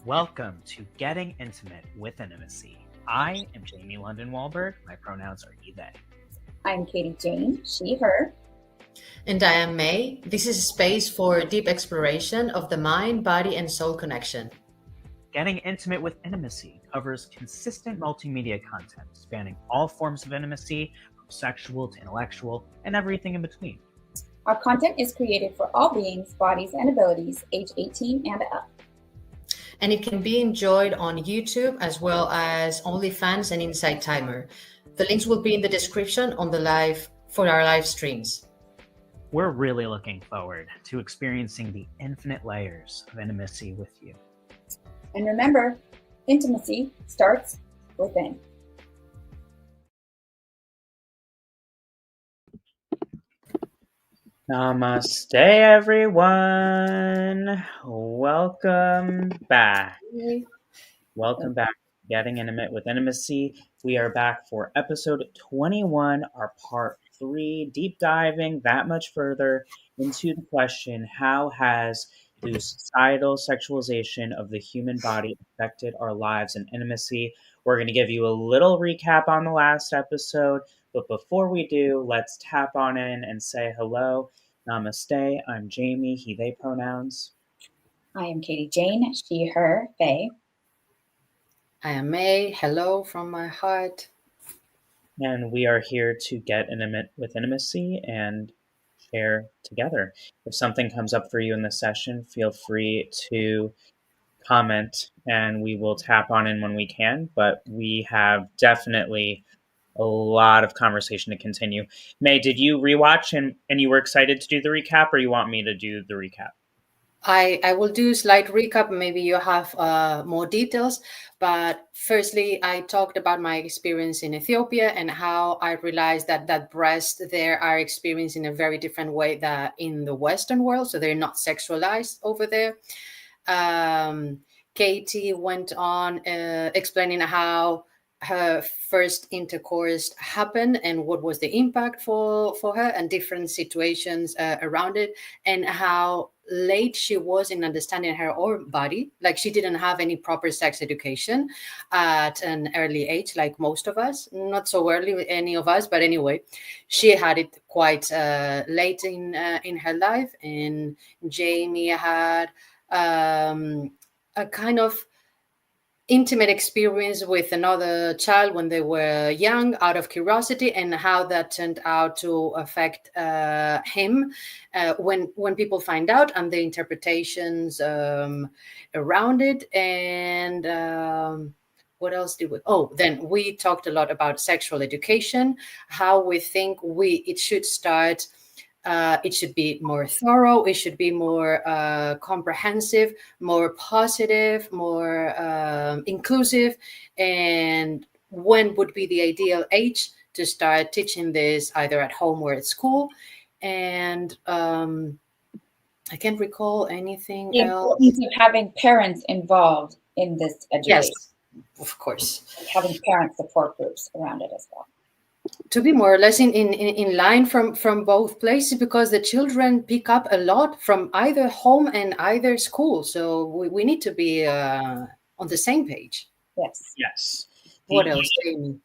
Welcome to Getting Intimate with Intimacy. I am Jamie London Wollberg. My pronouns are he, they. I'm Katie Jayne, she, her. And I am May. This is a space for deep exploration of the mind, body, and soul connection. Getting Intimate with Intimacy covers consistent multimedia content spanning all forms of intimacy, from sexual to intellectual, and everything in between. Our content is created for all beings, bodies, and abilities, age 18 and up. And it can be enjoyed on YouTube as well as OnlyFans and Inside Timer. The links will be in the description on for our live streams. We're really looking forward to experiencing the infinite layers of intimacy with you. And remember, intimacy starts within. Namaste, everyone. Welcome back. Welcome back to Getting Intimate with Intimacy. We are back for episode 21, our part 3, deep diving that much further into the question, how has the societal sexualization of the human body affected our lives and intimacy? We're going to give you a little recap on the last episode, but before we do, let's tap on in and say hello. Namaste, I'm Jamie, he, they pronouns. I am Katie Jayne, she, her, they. I am May. Hello from my heart. And we are here to get intimate with intimacy and share together. If something comes up for you in the session, feel free to comment and we will tap on in when we can. But we have definitely a lot of conversation to continue. May, did you rewatch and you were excited to do the recap, or you want me to do the recap? I will do a slight recap. Maybe you have more details. But firstly, I talked about my experience in Ethiopia and how I realized that breasts there are experienced in a very different way than in the Western world. So they're not sexualized over there. Katie went on explaining how her first intercourse happened and what was the impact for her and different situations around it, and how late she was in understanding her own body. Like, she didn't have any proper sex education at an early age, like most of us. Not so early with any of us, but anyway, she had it quite late in her life. And Jamie had a kind of intimate experience with another child when they were young, out of curiosity, and how that turned out to affect him when people find out, and the interpretations around it. And what else did we? Oh, then we talked a lot about sexual education, how we think it should start. It should be more thorough. It should be more comprehensive, more positive, more inclusive. And when would be the ideal age to start teaching this, either at home or at school? And I can't recall anything The else. importance of having parents involved in this education. Yes, of course. And having parent support groups around it as well. To be more or less in line from both places, because the children pick up a lot from either home and either school. So we need to be on the same page. Yes. What else, Jamie?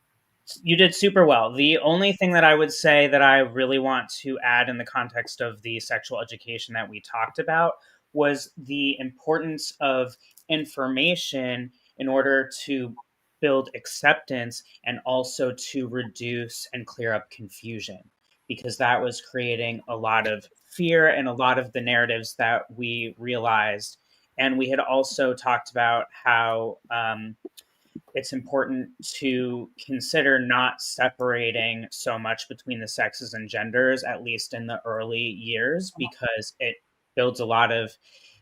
You did super well. The only thing that I would say that I really want to add in the context of the sexual education that we talked about was the importance of information in order to build acceptance and also to reduce and clear up confusion, because that was creating a lot of fear and a lot of the narratives that we realized. And we had also talked about how it's important to consider not separating so much between the sexes and genders, at least in the early years, because it builds a lot of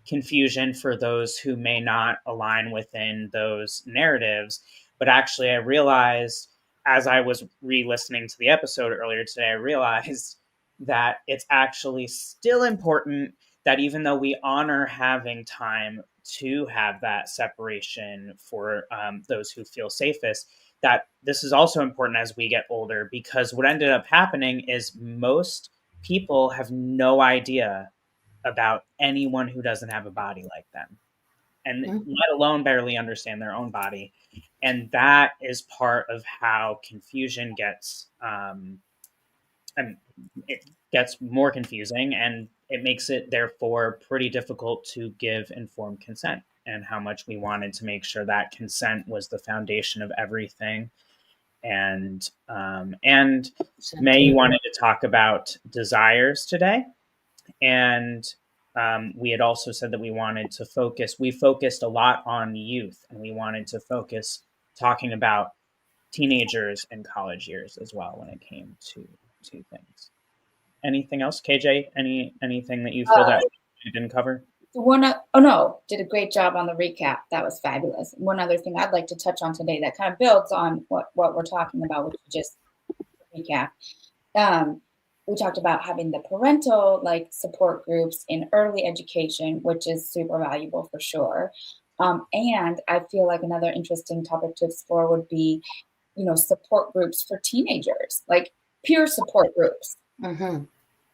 confusion for those who may not align within those narratives. But actually, I realized as I was re-listening to the episode earlier today, I realized that it's actually still important that even though we honor having time to have that separation for those who feel safest, that this is also important as we get older, because what ended up happening is most people have no idea about anyone who doesn't have a body like them. and let alone barely understand their own body. And that is part of how confusion gets, and it gets more confusing, and it makes it therefore pretty difficult to give informed consent, and how much we wanted to make sure that consent was the foundation of everything. And May, you wanted to talk about desires today, and we had also said that we wanted to we focused a lot on youth, and we wanted to focus talking about teenagers and college years as well when it came to things. Anything else, KJ? Anything that you feel that you didn't cover? Oh no, did a great job on the recap. That was fabulous. One other thing I'd like to touch on today that kind of builds on what we're talking about, which is just recap. We talked about having the parental support groups in early education, which is super valuable for sure. And I feel like another interesting topic to explore would be, support groups for teenagers, like peer support groups. Mm-hmm.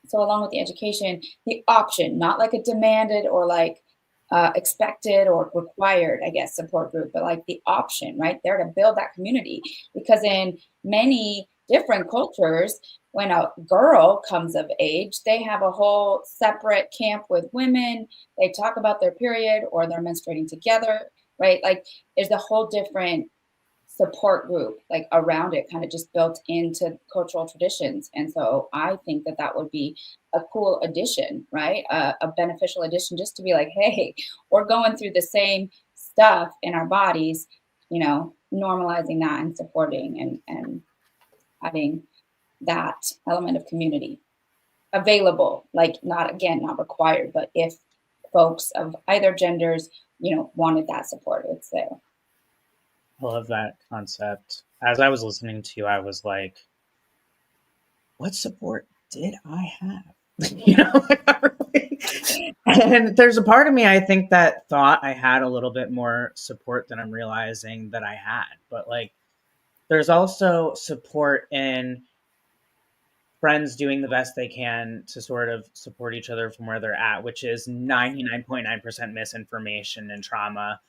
So along with the education, the option, not like a demanded or expected or required, I guess, support group, but like the option, right there to build that community. Because in many different cultures, when a girl comes of age, they have a whole separate camp with women. They talk about their period or they're menstruating together, right? Like there's a whole different support group around it, kind of just built into cultural traditions. And so I think that would be a cool addition, right? A beneficial addition, just to be like, hey, we're going through the same stuff in our bodies, normalizing that and supporting and having that element of community available, not required, but if folks of either genders, wanted that support, it's there. I love that concept. As I was listening to you, I was like, what support did I have? And there's a part of me, I think, that thought I had a little bit more support than I'm realizing that I had. But there's also support in friends doing the best they can to sort of support each other from where they're at, which is 99.9% misinformation and trauma.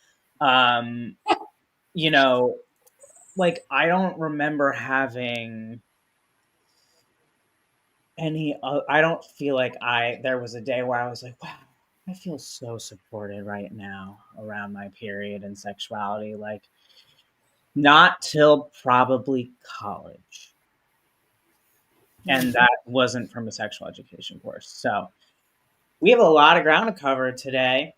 I don't remember having I don't feel like there was a day where I was like, wow, I feel so supported right now around my period and sexuality. Not till probably college. And that wasn't from a sexual education course. So we have a lot of ground to cover today.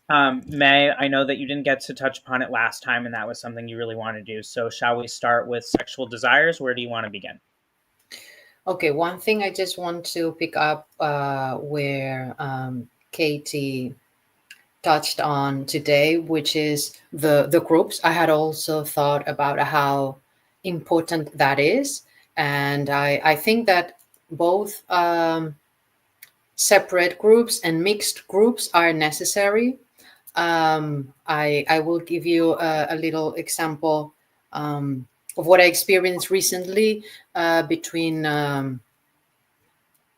May, I know that you didn't get to touch upon it last time, and that was something you really want to do. So shall we start with sexual desires? Where do you want to begin? Okay, one thing I just want to pick up where Katie touched on today, which is the groups. I had also thought about how important that is. And I think that both separate groups and mixed groups are necessary. I will give you a little example of what I experienced recently between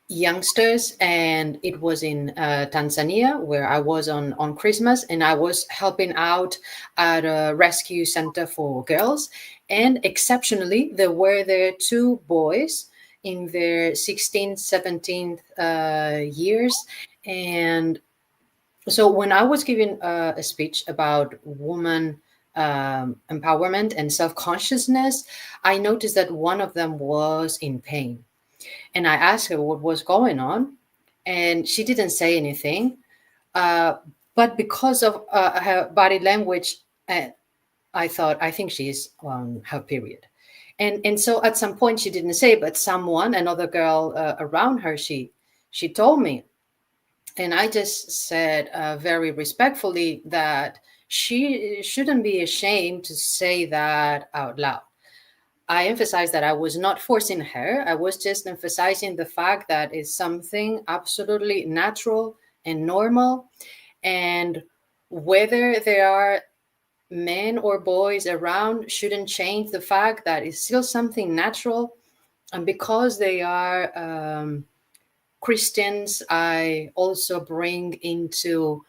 youngsters, and it was in Tanzania, where I was on Christmas, and I was helping out at a rescue center for girls. And exceptionally, there were two boys in their 16th, 17th years. And so when I was giving a speech about woman empowerment and self-consciousness, I noticed that one of them was in pain. And I asked her what was going on, and she didn't say anything. But because of her body language, I thought, I think she's on her period. And so at some point she didn't say, but another girl around her, she told me. And I just said very respectfully that she shouldn't be ashamed to say that out loud. I emphasized that I was not forcing her. I was just emphasizing the fact that it's something absolutely natural and normal. And whether there are men or boys around shouldn't change the fact that it's still something natural. And because they are Christians, I also bring into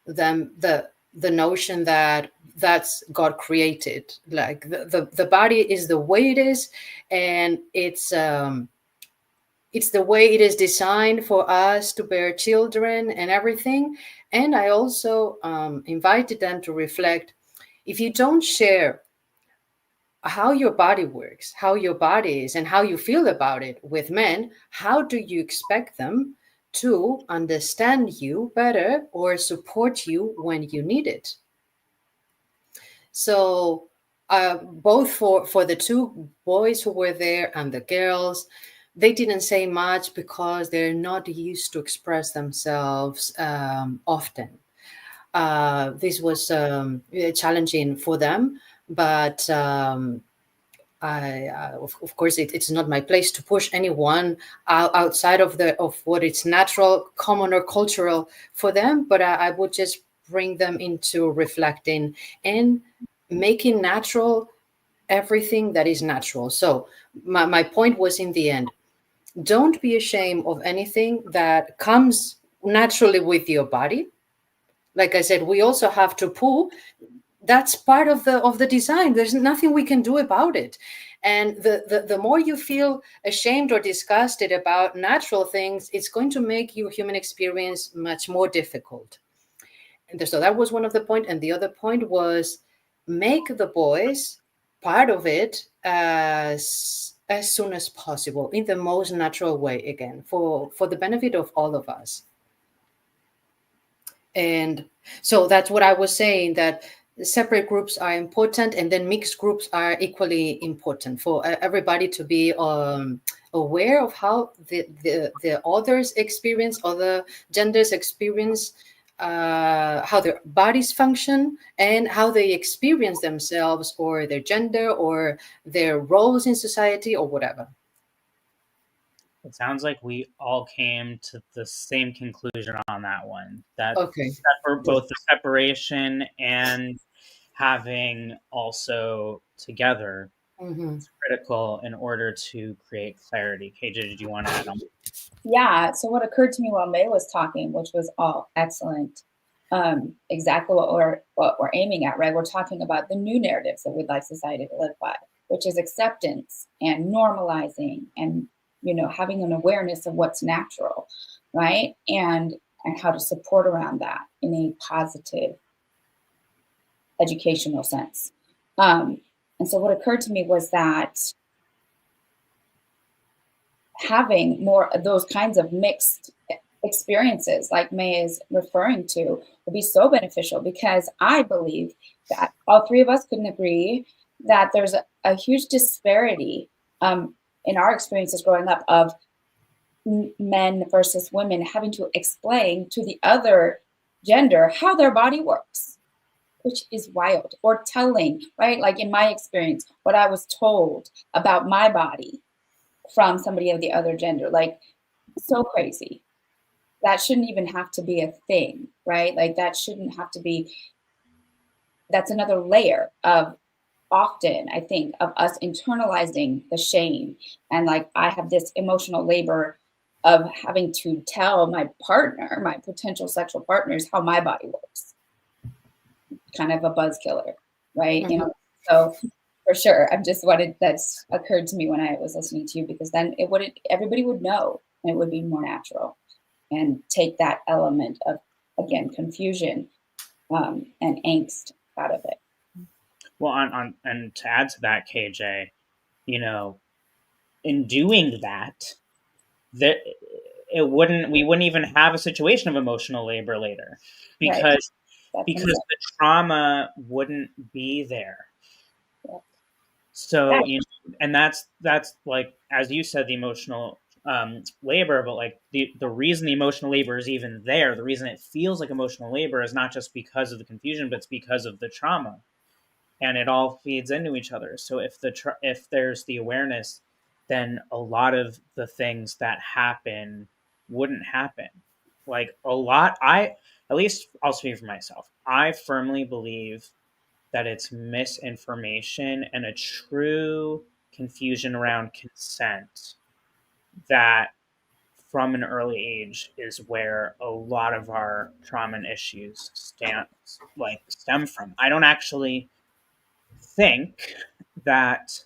them the notion that that's God created, like the body is the way it is, and it's the way it is designed for us to bear children and everything. And I also invited them to reflect, if you don't share how your body works, how your body is, and how you feel about it with men, how do you expect them to understand you better or support you when you need it? So, both for the two boys who were there and the girls, they didn't say much because they're not used to express themselves often. This was challenging for them, but of course, it's not my place to push anyone outside of what is natural, common, or cultural for them. But I would just bring them into reflecting and making natural everything that is natural. So my point was, in the end, don't be ashamed of anything that comes naturally with your body. Like I said, we also have to pull. That's part of the design. There's nothing we can do about it. And the more you feel ashamed or disgusted about natural things, it's going to make your human experience much more difficult. And so that was one of the point. And the other point was, make the boys part of it as soon as possible, in the most natural way, again, for the benefit of all of us. And so that's what I was saying, that separate groups are important, and then mixed groups are equally important for everybody to be aware of how the others experience, other genders experience, how their bodies function, and how they experience themselves, or their gender, or their roles in society, or whatever. It sounds like we all came to the same conclusion on that one. That Okay. for both the separation and having also together Mm-hmm. is critical in order to create clarity. KJ, did you want to add on? Yeah. So what occurred to me while May was talking, which was all excellent, exactly what we're aiming at, right? We're talking about the new narratives that we'd like society to live by, which is acceptance and normalizing, and having an awareness of what's natural, right? And how to support around that in a positive educational sense. And so what occurred to me was that having more of those kinds of mixed experiences like May is referring to will be so beneficial, because I believe that all three of us couldn't agree that there's a huge disparity in our experiences growing up of men versus women having to explain to the other gender how their body works, which is wild, or telling, right? Like in my experience, what I was told about my body from somebody of the other gender, like, so crazy. That shouldn't even have to be a thing, right? Like that shouldn't have to be, that's another layer of, often I think, of us internalizing the shame. And like, I have this emotional labor of having to tell my partner, my potential sexual partners, how my body works. Kind of a buzz killer, right? Mm-hmm. So for sure, I'm just wanted, that's occurred to me when I was listening to you, because then it wouldn't, everybody would know, and it would be more natural, and take that element of, again, confusion and angst out of it. Well, and to add to that, KJ, in doing that, that we wouldn't even have a situation of emotional labor later, Right. because That's the trauma wouldn't be there. yeah. So and that's like, as you said, the emotional labor, but like the reason the emotional labor is even there, the reason it feels like emotional labor, is not just because of the confusion, but it's because of the trauma, and it all feeds into each other. So if there's the awareness, then a lot of the things that happen wouldn't happen. Like a lot, at least I'll speak for myself. I firmly believe that it's misinformation and a true confusion around consent that from an early age is where a lot of our trauma and issues stem from. I don't actually think that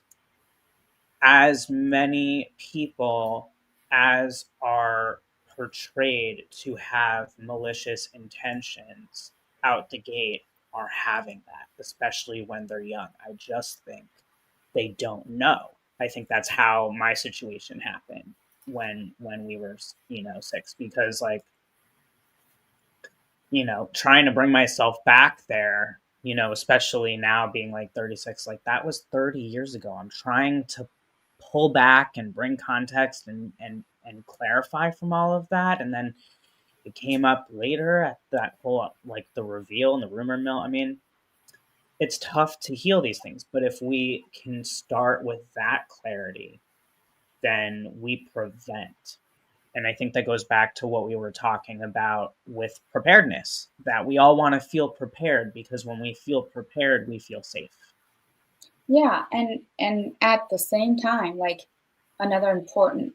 as many people as are portrayed to have malicious intentions out the gate are having that, especially when they're young. I just think they don't know. I think that's how my situation happened when we were, 6, because trying to bring myself back there, especially now being like 36, like that was 30 years ago. I'm trying to pull back and bring context and clarify from all of that. And then it came up later at that whole, like the reveal and the rumor mill. I mean, it's tough to heal these things, but if we can start with that clarity, then we prevent. And I think that goes back to what we were talking about with preparedness, that we all want to feel prepared, because when we feel prepared, we feel safe. Yeah, and at the same time, like another important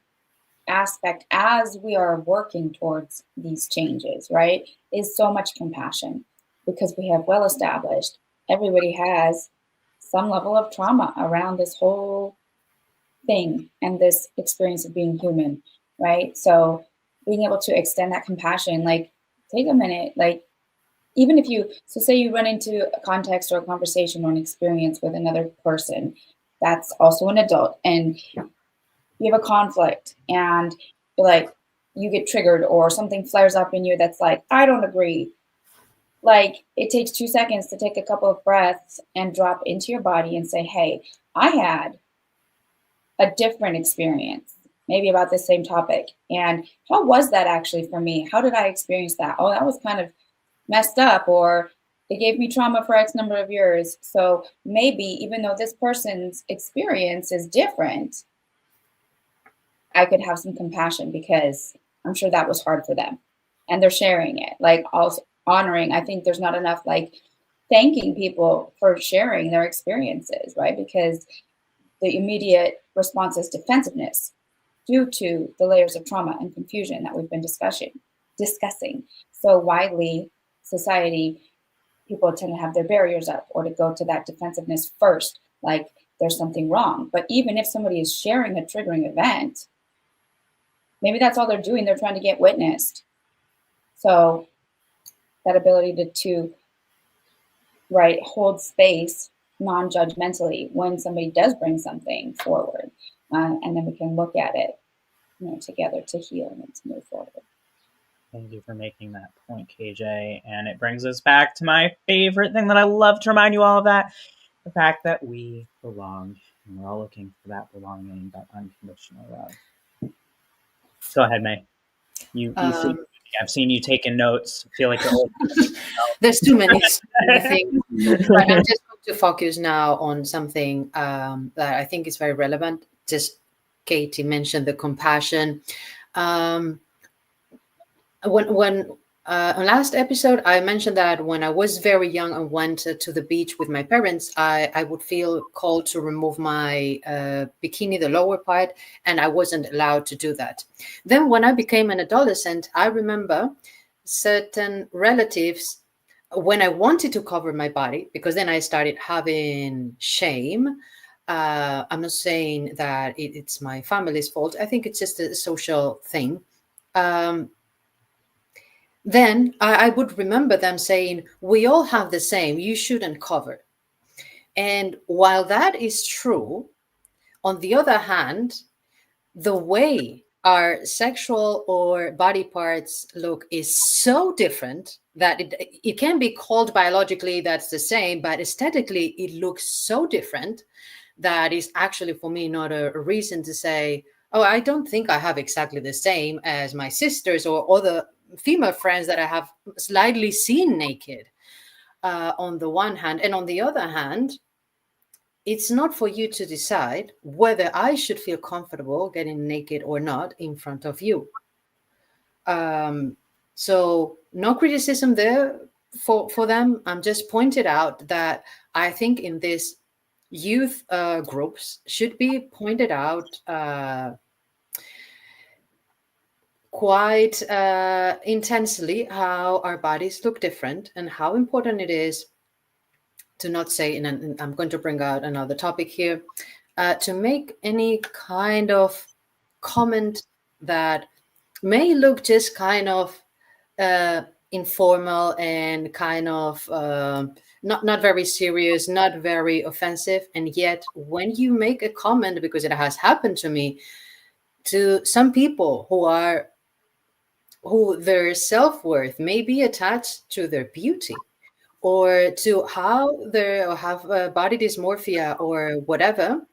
aspect as we are working towards these changes, right, is so much compassion, because we have well established everybody has some level of trauma around this whole thing and this experience of being human, right? So being able to extend that compassion, like take a minute, like even if you, so say you run into a context or a conversation or an experience with another person that's also an adult, and you have a conflict and you're like, you get triggered or something flares up in you that's like, I don't agree. Like it takes 2 seconds to take a couple of breaths and drop into your body and say, hey, I had a different experience, maybe about the same topic. And how was that actually for me? How did I experience that? Oh, that was kind of messed up, or it gave me trauma for X number of years. So maybe even though this person's experience is different, I could have some compassion because I'm sure that was hard for them. And they're sharing it, like also honoring. I think there's not enough like thanking people for sharing their experiences, right? Because the immediate response is defensiveness due to the layers of trauma and confusion that we've been discussing. So widely, society, people tend to have their barriers up or to go to that defensiveness first, like there's something wrong. But even if somebody is sharing a triggering event, maybe that's all they're doing. They're trying to get witnessed. So that ability to right, hold space non-judgmentally when somebody does bring something forward, and then we can look at it, together to heal and to move forward. Thank you for making that point, KJ. And it brings us back to my favorite thing that I love to remind you all of, that the fact that we belong, and we're all looking for that belonging, that unconditional love. Go ahead, May. I've seen you taking notes. I feel like you're old. There's too many things, but I'm just going to focus now on something that I think is very relevant. Just Katie mentioned the compassion. When on last episode, I mentioned that when I was very young and went to the beach with my parents, I would feel called to remove my bikini, the lower part, and I wasn't allowed to do that. Then when I became an adolescent, I remember certain relatives, when I wanted to cover my body, because then I started having shame. I'm not saying that it's my family's fault. I think it's just a social thing. Then I would remember them saying, we all have the same, you shouldn't cover. And while that is true, on the other hand, the way our sexual or body parts look is so different that it can be called biologically that's the same, but aesthetically it looks so different that is actually for me not a reason to say, oh, I don't think I have exactly the same as my sisters or other female friends that I have slightly seen naked, on the one hand. And on the other hand, it's not for you to decide whether I should feel comfortable getting naked or not in front of you. So no criticism there for them. I'm just pointed out that I think in this youth groups should be pointed out quite intensely how our bodies look different and how important it is to not say, and I'm going to bring out another topic here, to make any kind of comment that may look just kind of informal and kind of not very serious, not very offensive. And yet, when you make a comment, because it has happened to me, to some people who their self-worth may be attached to their beauty or to how they have body dysmorphia or whatever,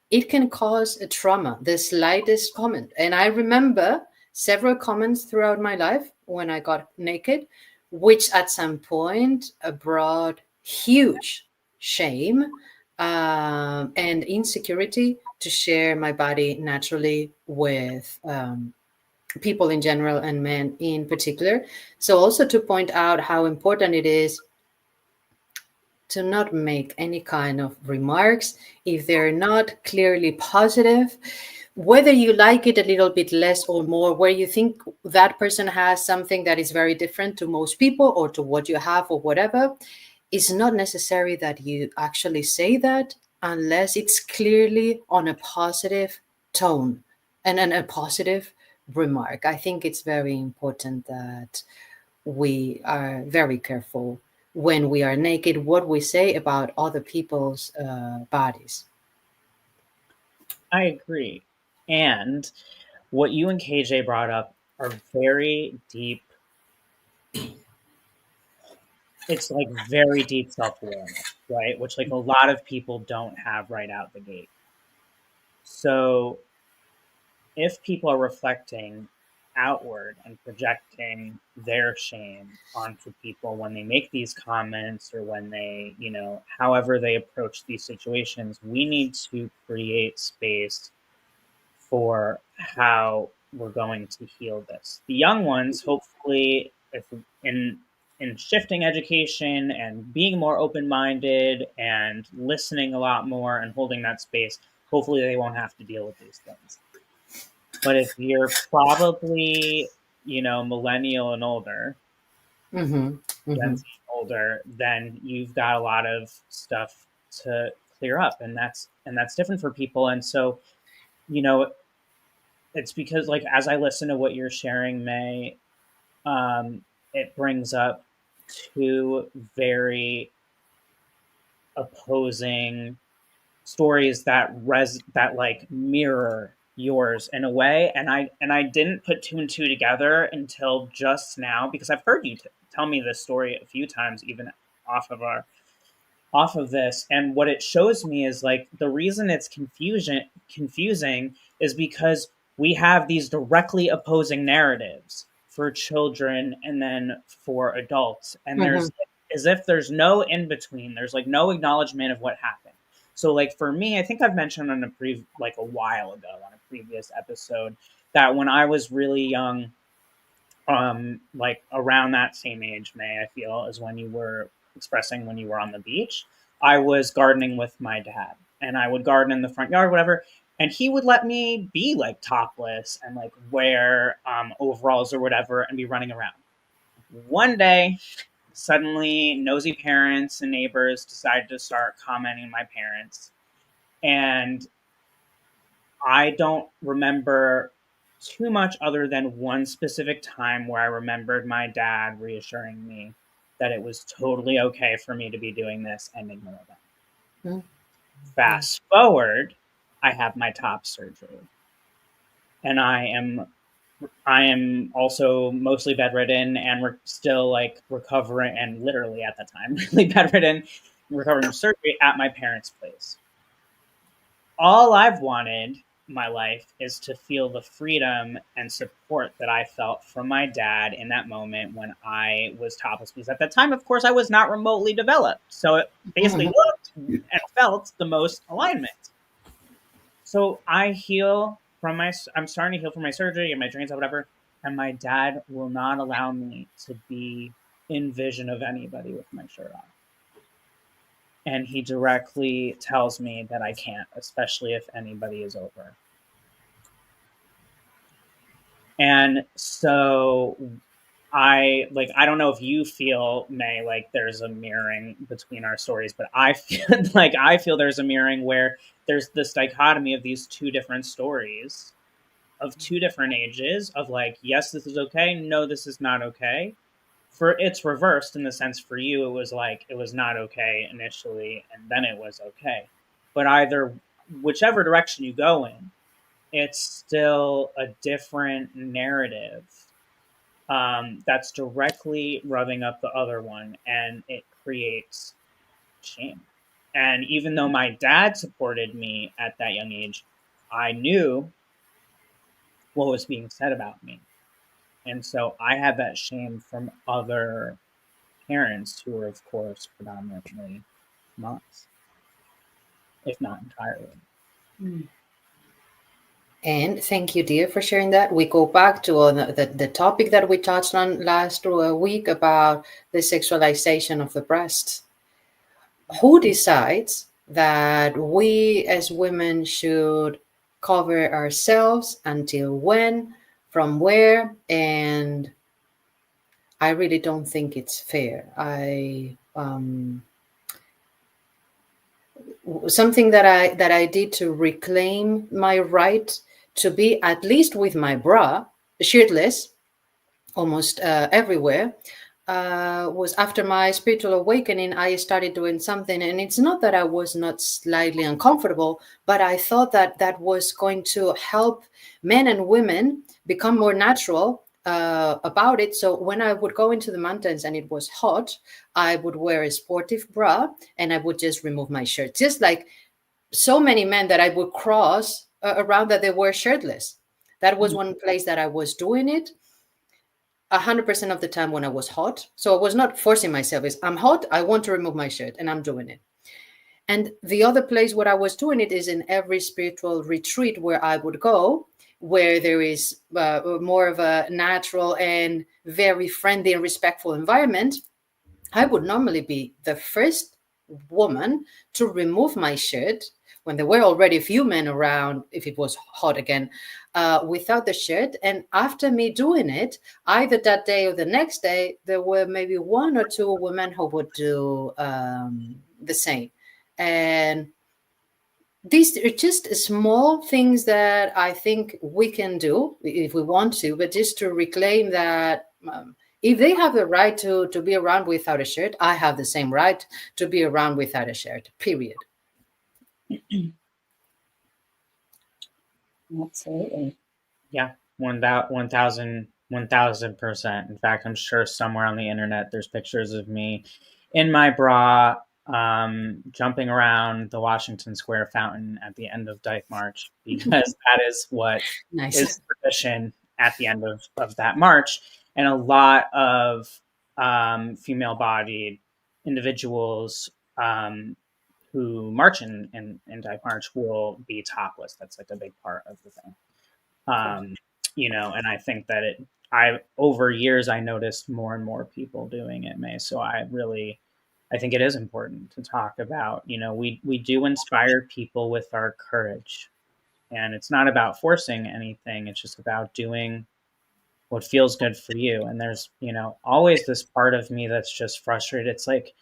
it can cause a trauma, the slightest comment. And I remember several comments throughout my life when I got naked, which at some point brought huge shame and insecurity to share my body naturally with people in general and men in particular. So, also to point out how important it is to not make any kind of remarks if they're not clearly positive, whether you like it a little bit less or more, where you think that person has something that is very different to most people or to what you have or whatever. It's not necessary that you actually say that unless it's clearly on a positive tone and a positive remark. I think it's very important that we are very careful when we are naked what we say about other people's bodies. I agree. And what you and KJ brought up are very deep. It's like very deep self-awareness, right? Which like a lot of people don't have right out the gate. So if people are reflecting outward and projecting their shame onto people when they make these comments or when they, however they approach these situations, we need to create space for how we're going to heal this. The young ones, hopefully, if in shifting education and being more open-minded and listening a lot more and holding that space, hopefully they won't have to deal with these things. But if you're probably, millennial and older, Mm-hmm. Gen Mm-hmm. Z and older, then you've got a lot of stuff to clear up, and that's different for people. And so, you know, it's because like as I listen to what you're sharing, May, it brings up two very opposing stories that like mirror yours in a way, and I didn't put two and two together until just now because I've heard you tell me this story a few times, even off of our off of this. And what it shows me is like the reason it's confusing is because we have these directly opposing narratives for children and then for adults, and Mm-hmm. there's as if there's no in between, there's like no acknowledgement of what happened. So like for me, I think I've mentioned on like a while ago on a previous episode that when I was really young, like around that same age, May, I feel, as when you were expressing when you were on the beach, I was gardening with my dad, and I would garden in the front yard, whatever. And he would let me be like topless and like wear overalls or whatever and be running around. One day, suddenly, nosy parents and neighbors decided to start commenting on my parents. And I don't remember too much other than one specific time where I remembered my dad reassuring me that it was totally okay for me to be doing this and ignore them. Mm-hmm. Fast forward, I have my top surgery, and I am also mostly bedridden and we're still like recovering, and literally at that time really bedridden, recovering from surgery at my parents' place. All I've wanted in my life is to feel the freedom and support that I felt from my dad in that moment when I was topless. Because at that time, of course, I was not remotely developed. So it basically Mm-hmm. looked and felt the most alignment. So I'm starting to heal from my surgery and my drains out, whatever. And my dad will not allow me to be in vision of anybody with my shirt off. And he directly tells me that I can't, especially if anybody is over. And so I don't know if you feel, May, like there's a mirroring between our stories, but I feel I feel there's a mirroring where there's this dichotomy of these two different stories of two different ages of like, yes, this is okay, no, this is not okay. For it's reversed in the sense for you, it was like it was not okay initially and then it was okay. But either whichever direction you go in, it's still a different narrative that's directly rubbing up the other one, and it creates shame. And even though my dad supported me at that young age, I knew what was being said about me. And so I had that shame from other parents who were, of course, predominantly moms, if not entirely. Mm. And thank you, dear, for sharing that. We go back to the topic that we touched on last week about the sexualization of the breast. Who decides that we as women should cover ourselves, until when, from where? And I really don't think it's fair. Something that I did to reclaim my right to be, at least with my bra, shirtless, almost everywhere, was after my spiritual awakening. I started doing something, and it's not that I was not slightly uncomfortable, but I thought that that was going to help men and women become more natural about it. So when I would go into the mountains and it was hot, I would wear a sportive bra and I would just remove my shirt, just like so many men that I would cross around, that they were shirtless. That was one place that I was doing it 100% of the time when I was hot. So I was not forcing myself. Is I'm hot, I want to remove my shirt, and I'm doing it. And the other place where I was doing it is in every spiritual retreat where I would go, where there is more of a natural and very friendly and respectful environment. I would normally be the first woman to remove my shirt when there were already a few men around, if it was hot again, without the shirt. And after me doing it, either that day or the next day, there were maybe one or two women who would do the same. And these are just small things that I think we can do if we want to, but just to reclaim that if they have the right to be around without a shirt, I have the same right to be around without a shirt, period. Absolutely. Yeah, 1000%. In fact, I'm sure somewhere on the internet there's pictures of me in my bra jumping around the Washington Square fountain at the end of Dyke March, because that is what Nice. is tradition at the end of that march. And a lot of female bodied individuals who march in Dyke March will be topless. That's like a big part of the thing. um, and I think that I over years I noticed more and more people doing it, May. So I think it is important to talk about. We do inspire people with our courage, and it's not about forcing anything. It's just about doing what feels good for you. And there's always this part of me that's just frustrated. It's like,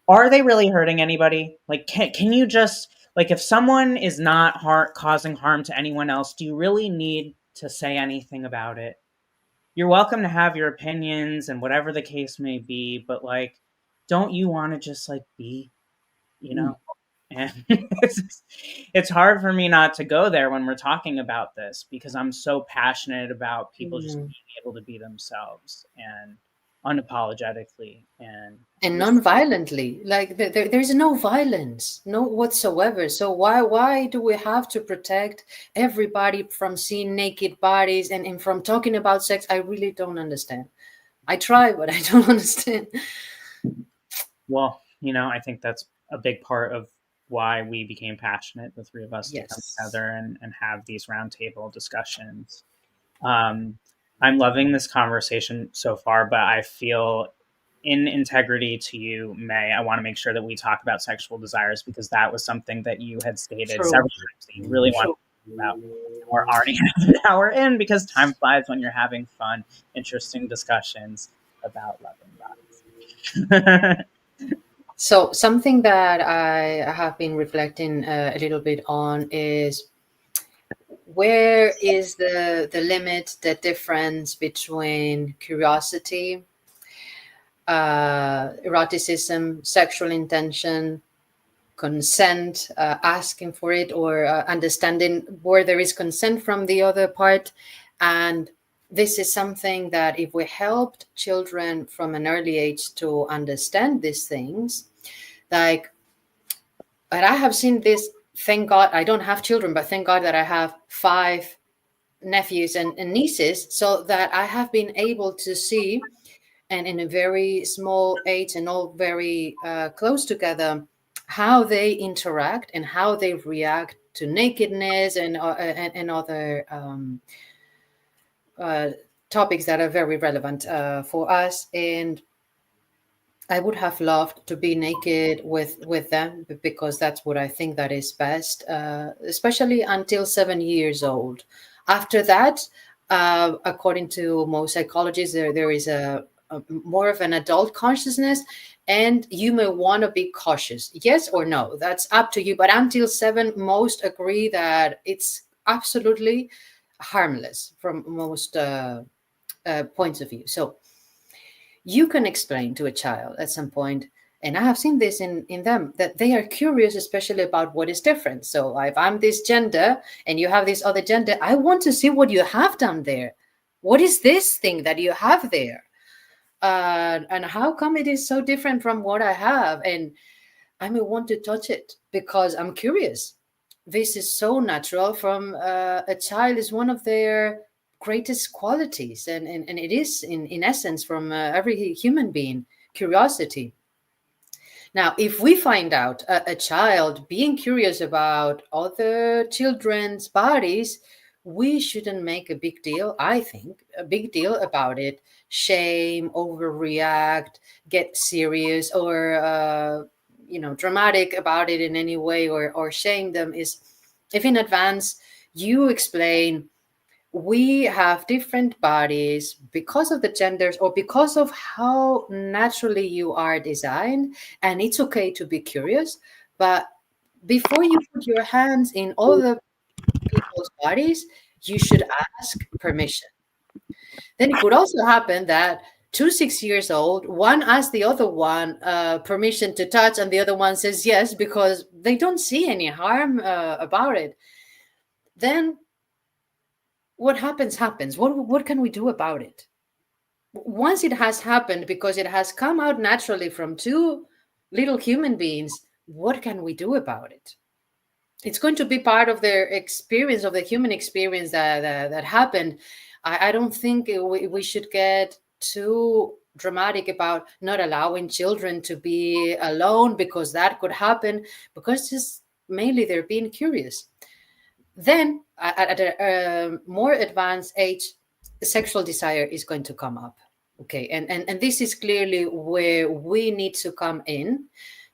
are they really hurting anybody? Like, can you just, like, if someone is not causing harm to anyone else, do you really need to say anything about it? You're welcome to have your opinions and whatever the case may be, but like, don't you want to just like be, you know? And it's hard for me not to go there when we're talking about this, because I'm so passionate about people just Mm. being able to be themselves and unapologetically and And non-violently, like there's no violence, no whatsoever. So why do we have to protect everybody from seeing naked bodies and from talking about sex? I really don't understand. I try, but I don't understand. Well, I think that's a big part of why we became passionate, the three of us, to come Yes. together and have these roundtable discussions. Um, I'm loving this conversation so far, but I feel in integrity to you, May, I want to make sure that we talk about sexual desires, because that was something that you had stated True. several times that you really want True. about. We're already half an hour in because time flies when you're having fun, interesting discussions about love and bodies. So something that I have been reflecting a little bit on is, where is the limit, the difference between curiosity, eroticism, sexual intention, consent, asking for it, or understanding where there is consent from the other part. And this is something that if we helped children from an early age to understand these things, like, but I have seen this, thank God I don't have children, but thank God that I have 5 nephews and nieces, so that I have been able to see, and in a very small age and all very close together, how they interact and how they react to nakedness and other topics that are very relevant for us. And I would have loved to be naked with them, because that's what I think that is best, especially until 7 years old. After that, according to most psychologists, there is a more of an adult consciousness, and you may want to be cautious. Yes or no, that's up to you. But until 7, most agree that it's absolutely harmless from most points of view. So you can explain to a child at some point, and I have seen this in them, that they are curious, especially about what is different. So if I'm this gender and you have this other gender, I want to see what you have done there. What is this thing that you have there? And how come it is so different from what I have? And I may want to touch it because I'm curious. This is so natural from a child, is one of their greatest qualities. And it is, in essence, from every human being, curiosity. Now, if we find out a child being curious about other children's bodies, we shouldn't make a big deal, I think, a big deal about it. Shame, overreact, get serious, or dramatic about it in any way, or shame them. Is if in advance you explain, we have different bodies because of the genders or because of how naturally you are designed, and it's okay to be curious, but before you put your hands in other people's bodies, you should ask permission. Then it could also happen that 6 years old, one asks the other one permission to touch, and the other one says yes because they don't see any harm about it. Then what happens. What can we do about it? Once it has happened, because it has come out naturally from 2 little human beings, what can we do about it? It's going to be part of their experience, of the human experience that happened. I don't think we should get too dramatic about not allowing children to be alone, because that could happen, because just mainly they're being curious. Then at a more advanced age, sexual desire is going to come up. Okay, and this is clearly where we need to come in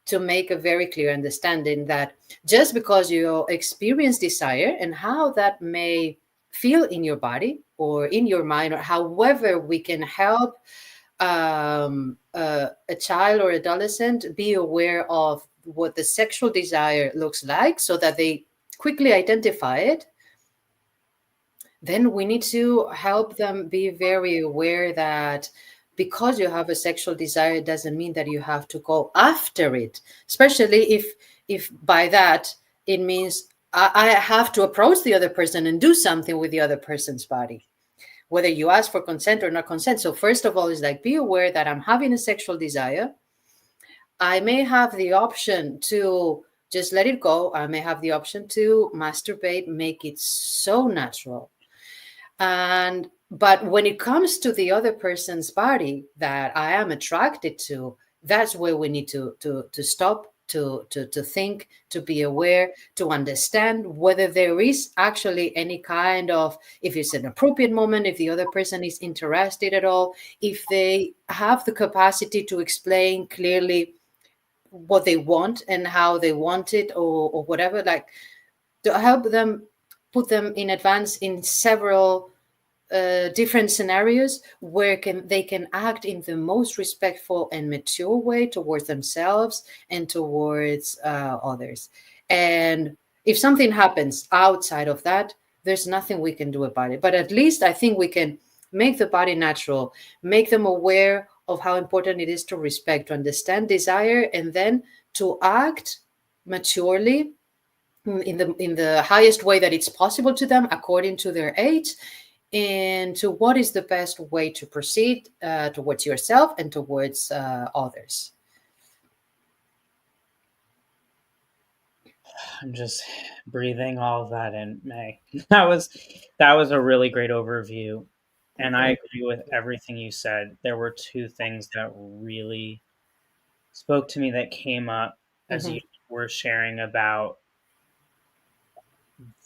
to make a very clear understanding that just because you experience desire and how that may feel in your body or in your mind, or however we can help a child or adolescent be aware of what the sexual desire looks like so that they quickly identify it, then we need to help them be very aware that because you have a sexual desire doesn't mean that you have to go after it, especially if by that it means I have to approach the other person and do something with the other person's body, whether you ask for consent or not consent. So first of all, is like, be aware that I'm having a sexual desire. I may have the option to just let it go. I may have the option to masturbate, make it so natural. But when it comes to the other person's body that I am attracted to, that's where we need to stop, to think, to be aware, to understand whether there is actually any kind of, if it's an appropriate moment, if the other person is interested at all, if they have the capacity to explain clearly what they want and how they want it, or whatever, like to help them put them in advance in several different scenarios where they can act in the most respectful and mature way towards themselves and towards others. And if something happens outside of that, there's nothing we can do about it. But at least I think we can make the body natural, make them aware of how important it is to respect, to understand desire, and then to act maturely in the highest way that it's possible to them according to their age, and to what is the best way to proceed towards yourself and towards others. I'm just breathing all of that in, May. That was a really great overview, and I agree with everything you said. There were two things that really spoke to me that came up as you were sharing about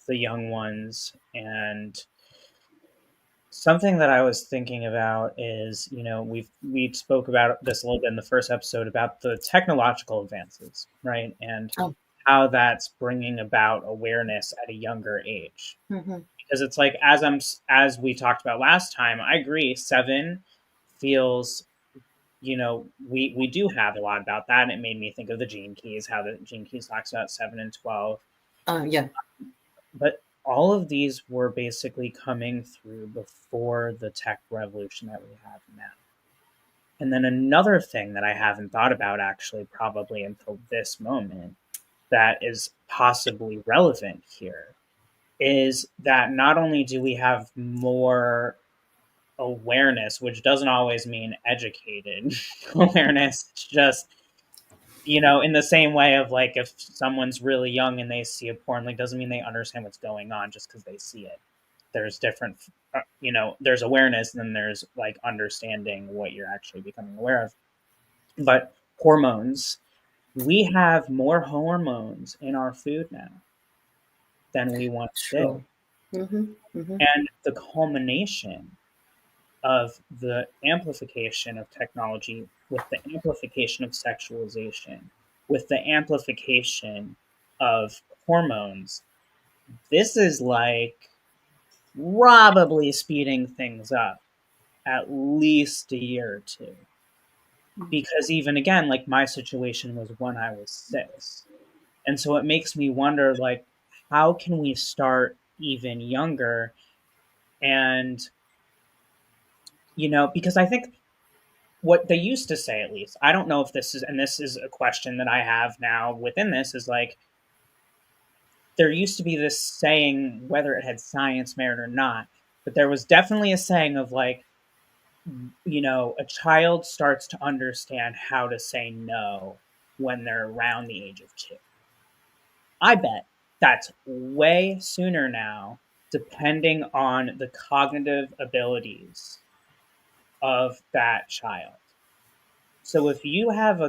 the young ones, and something that I was thinking about is, we spoke about this a little bit in the first episode about the technological advances, right? And how that's bringing about awareness at a younger age. Because it's like, as we talked about last time, I agree, 7 feels, we do have a lot about that, and it made me think of the Gene Keys, how the Gene Keys talks about 7 and 12. Yeah. But all of these were basically coming through before the tech revolution that we have now. And then another thing that I haven't thought about actually probably until this moment that is possibly relevant here is that not only do we have more awareness, which doesn't always mean educated awareness, it's just, in the same way of like, if someone's really young and they see a porn, like, doesn't mean they understand what's going on just because they see it. There's different, there's awareness, and then there's like understanding what you're actually becoming aware of. But hormones, we have more hormones in our food now than we once did. And the culmination of the amplification of technology with the amplification of sexualization, with the amplification of hormones, this is like probably speeding things up at least a year or two. Because even again, like, my situation was when I was 6. And so it makes me wonder, like, how can we start even younger? And, because I think what they used to say, at least, I don't know if this is, and this is a question that I have now within this, is like, there used to be this saying, whether it had science merit or not, but there was definitely a saying of like, a child starts to understand how to say no when they're around the age of 2. I bet that's way sooner now, depending on the cognitive abilities of that child. So if you have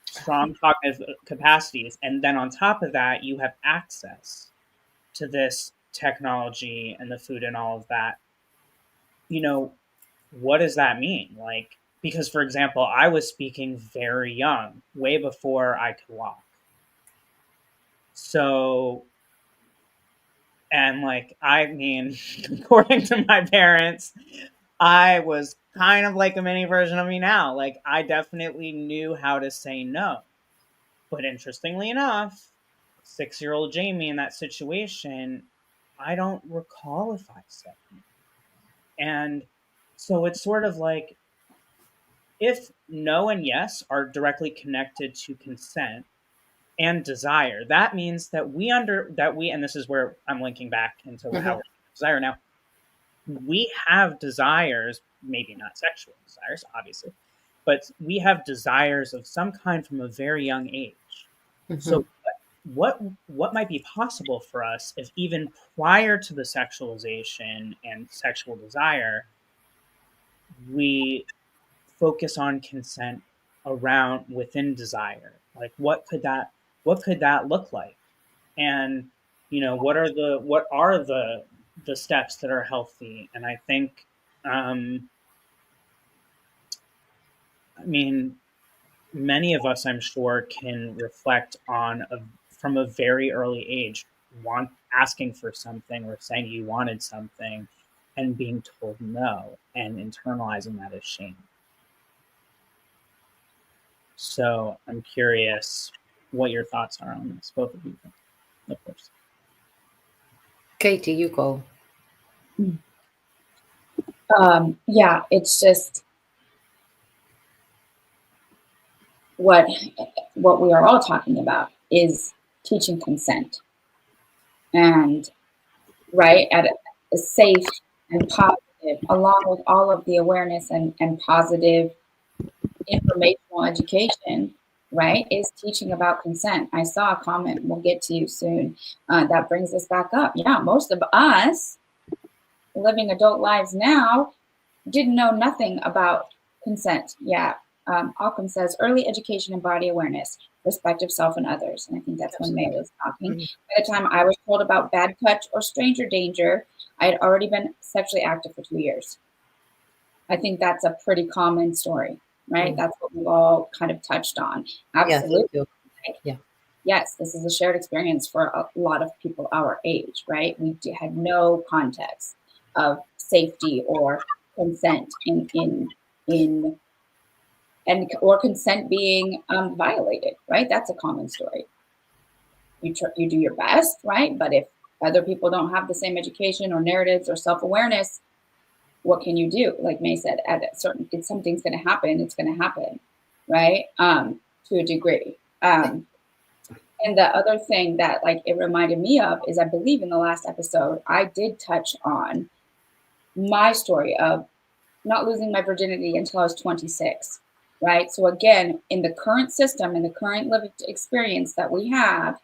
strong cognitive capacities, and then on top of that, you have access to this technology and the food and all of that, what does that mean? Like, because, for example, I was speaking very young, way before I could walk. So, and like, I mean, according to my parents, I was kind of like a mini version of me now. Like, I definitely knew how to say no. But interestingly enough, 6-year-old Jamie in that situation, I don't recall if I said no. And so it's sort of like, if no and yes are directly connected to consent and desire, that means that and this is where I'm linking back into how we're desire now. We have desires, maybe not sexual desires, obviously, but we have desires of some kind from a very young age. So what might be possible for us if even prior to the sexualization and sexual desire, we focus on consent around within desire? Like, what could that look like? And what are the steps that are healthy? And I think, I mean, many of us, I'm sure, can reflect on from a very early age, asking for something or saying you wanted something and being told no and internalizing that as shame. So I'm curious what your thoughts are on this, both of you, of course. Katie, you go. Yeah, it's just what we are all talking about is teaching consent, and right at a safe and positive, along with all of the awareness and positive informational education, right, is teaching about consent. I saw a comment, we'll get to you soon, that brings us back up. Yeah, most of us living adult lives now didn't know nothing about consent. Yeah. Occam says early education and body awareness, respect of self and others. And I think that's when May was talking. By the time I was told about bad touch or stranger danger, I had already been sexually active for 2 years. I think that's a pretty common story, right? That's what we've all kind of touched on. Absolutely. Yeah. Yes, this is a shared experience for a lot of people our age, right? We had no context of safety or consent or consent being violated, right? That's a common story. You do your best, right? But if other people don't have the same education or narratives or self-awareness, what can you do? Like May said, at a certain, if something's going to happen, it's going to happen, right? To a degree. And the other thing that like it reminded me of is I believe in the last episode, I did touch on my story of not losing my virginity until I was 26, right? So again, in the current system, in the current lived experience that we have,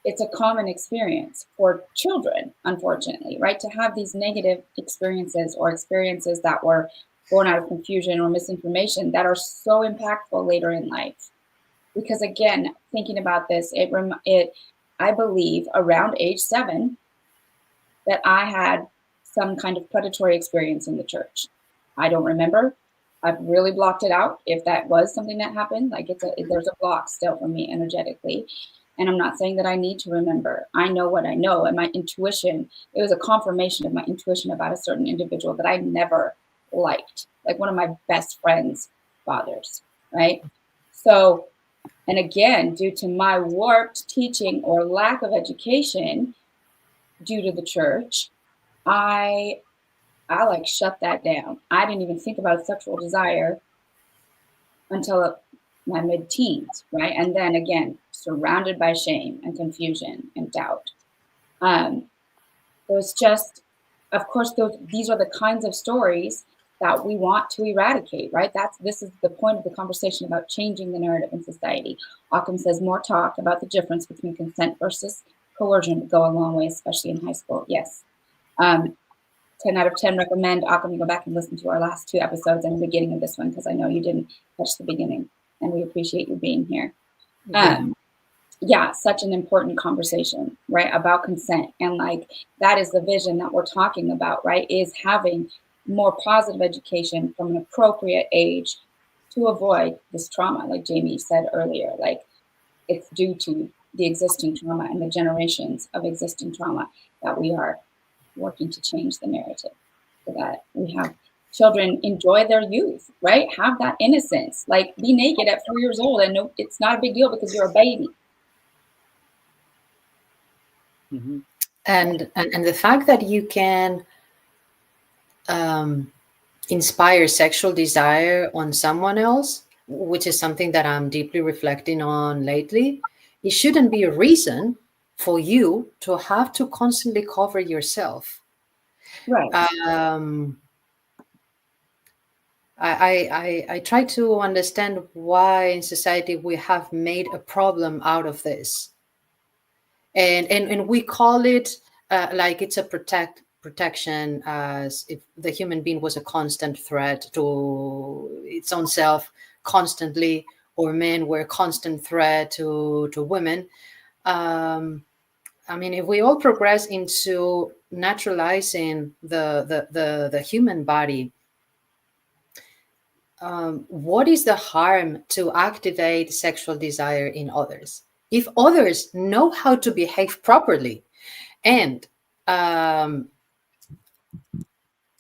it's a common experience for children, unfortunately, right? To have these negative experiences or experiences that were born out of confusion or misinformation that are so impactful later in life. Because again, thinking about this, I believe around age 7 that I had some kind of predatory experience in the church. I don't remember. I've really blocked it out. If that was something that happened, like there's a block still for me energetically. And I'm not saying that I need to remember. I know what I know. And my intuition, it was a confirmation of my intuition about a certain individual that I never liked, like one of my best friends' fathers, right? So, and again, due to my warped teaching or lack of education due to the church, I like shut that down. I didn't even think about sexual desire until my mid-teens, right? And then again, surrounded by shame and confusion and doubt. There's just, of course, these are the kinds of stories that we want to eradicate, right? This is the point of the conversation about changing the narrative in society. Occam says more talk about the difference between consent versus coercion would go a long way, especially in high school. Yes. 10 out of 10 recommend Occam. You go back and listen to our last 2 episodes and the beginning of this one, because I know you didn't catch the beginning, and we appreciate you being here. Yeah, such an important conversation, right, about consent. And like, that is the vision that we're talking about, right, is having more positive education from an appropriate age to avoid this trauma, like Jamie said earlier. Like, it's due to the existing trauma and the generations of existing trauma that we are working to change the narrative so that we have children enjoy their youth, right? Have that innocence, like be naked at 4 years old and no, it's not a big deal because you're a baby. Mm-hmm. And the fact that you can inspire sexual desire on someone else, which is something that I'm deeply reflecting on lately, it shouldn't be a reason for you to have to constantly cover yourself. Right. I try to understand why in society we have made a problem out of this, and we call it like it's a protection, as if the human being was a constant threat to its own self constantly, or men were a constant threat to women. I mean, if we all progress into naturalizing the human body, what is the harm to activate sexual desire in others? if others know how to behave properly and um,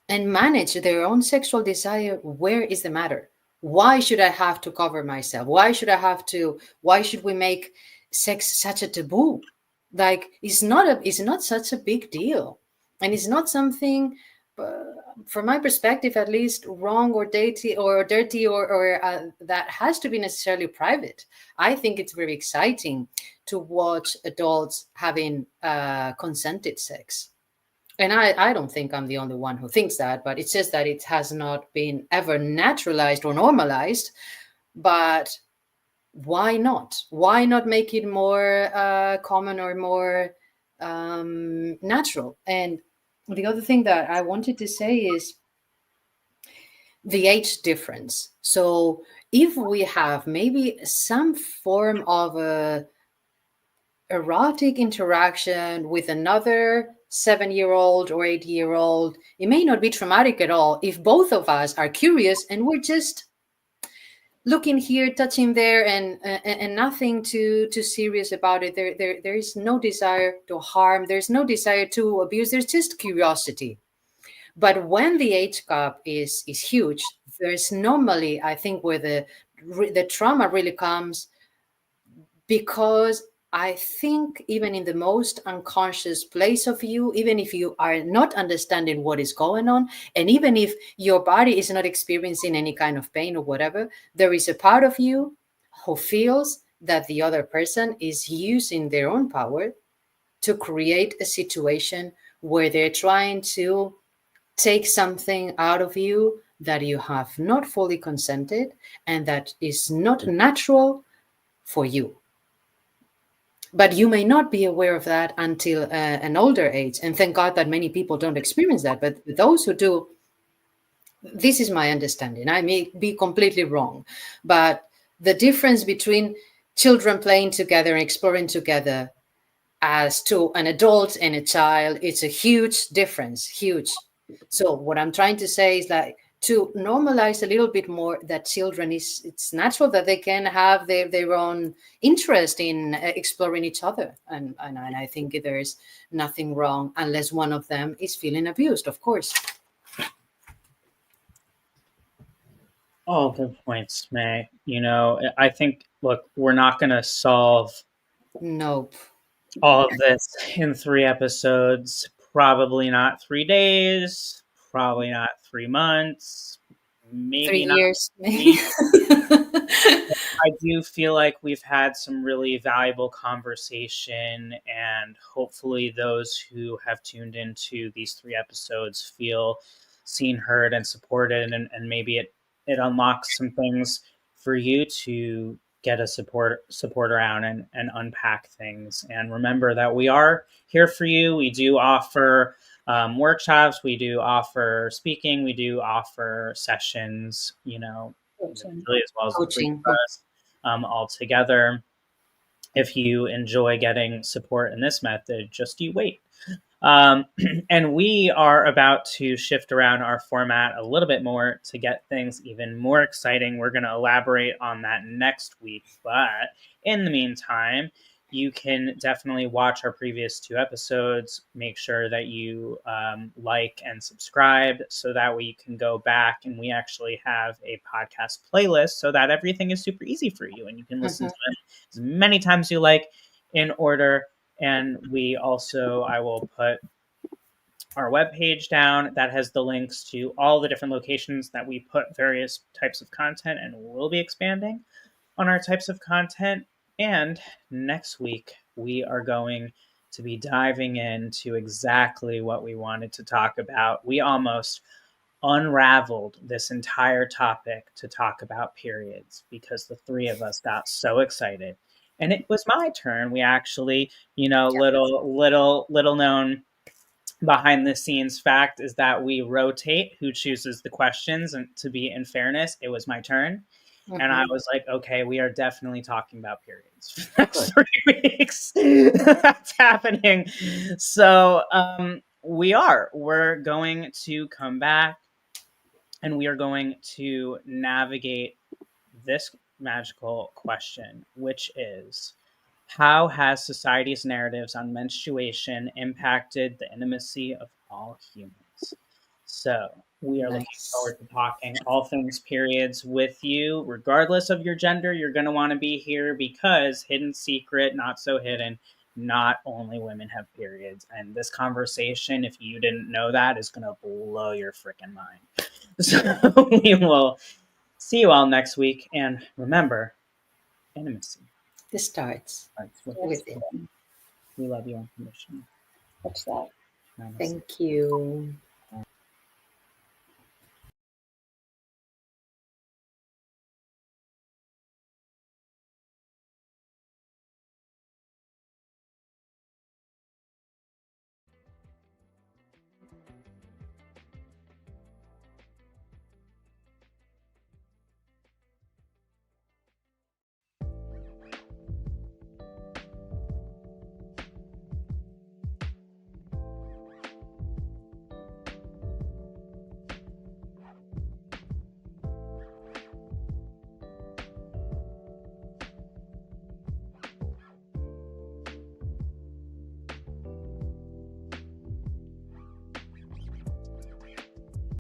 and manage their own sexual desire, where is the matter? Why should I have to cover myself? Why should we make sex such a taboo? Like, it's not such a big deal. And it's not something, uh, from my perspective at least, wrong or dirty or that has to be necessarily private. I think it's very exciting to watch adults having consented sex. And I don't think I'm the only one who thinks that, but it's just that it has not been ever naturalized or normalized. But why not? Why not make it more common or more natural? And the other thing that I wanted to say is the age difference. So if we have maybe some form of a erotic interaction with another 7-year-old or 8-year-old, it may not be traumatic at all if both of us are curious and we're just looking here, touching there, and nothing too serious about it. There is no desire to harm. There's no desire to abuse. There's just curiosity. But when the age gap is huge, there's normally, I think, where the trauma really comes, because I think even in the most unconscious place of you, even if you are not understanding what is going on, and even if your body is not experiencing any kind of pain or whatever, there is a part of you who feels that the other person is using their own power to create a situation where they're trying to take something out of you that you have not fully consented and that is not natural for you. But you may not be aware of that until an older age. And thank God that many people don't experience that. But those who do, this is my understanding. I may be completely wrong. But the difference between children playing together and exploring together as to an adult and a child, it's a huge difference, huge. So what I'm trying to say is that to normalize a little bit more that children it's natural that they can have their own interest in exploring each other. And I think there's nothing wrong unless one of them is feeling abused, of course. All good points, May. I think, look, we're not going to solve Nope. all of this in 3 episodes. Probably not 3 days. Probably not 3 months. 3 Maybe not years. weeks. I do feel like we've had some really valuable conversation, and hopefully those who have tuned into these 3 episodes feel seen, heard, and supported, and maybe it unlocks some things for you to get a support around and unpack things. And remember that we are here for you. We do offer workshops, we do offer speaking, we do offer sessions, really, as well as the three Coaching. of us all together. If you enjoy getting support in this method, just you wait. And we are about to shift around our format a little bit more to get things even more exciting. We're going to elaborate on that next week. But in the meantime, you can definitely watch our previous 2 episodes. Make sure that you like and subscribe so that way you can go back, and we actually have a podcast playlist so that everything is super easy for you and you can listen to it as many times as you like in order. And I will put our webpage down that has the links to all the different locations that we put various types of content, and we'll be expanding on our types of content. And next week, we are going to be diving into exactly what we wanted to talk about. We almost unraveled this entire topic to talk about periods because the three of us got so excited. And it was my turn. We actually, little known behind the scenes fact is that we rotate who chooses the questions, and to be in fairness, it was my turn. And I was like, okay, we are definitely talking about periods for the next 3 weeks. That's happening. So we're going to come back, and we are going to navigate this magical question, which is, How has society's narratives on menstruation impacted the intimacy of all humans? So, we are looking Nice. forward to talking all things periods with you. Regardless of your gender, you're going to want to be here because hidden secret, not so hidden, not only women have periods. And this conversation, if you didn't know that, is going to blow your freaking mind. So, we will see you all next week. And remember, intimacy This starts starts with Yes. you. We love you unconditionally. Much love. Namaste. Thank you.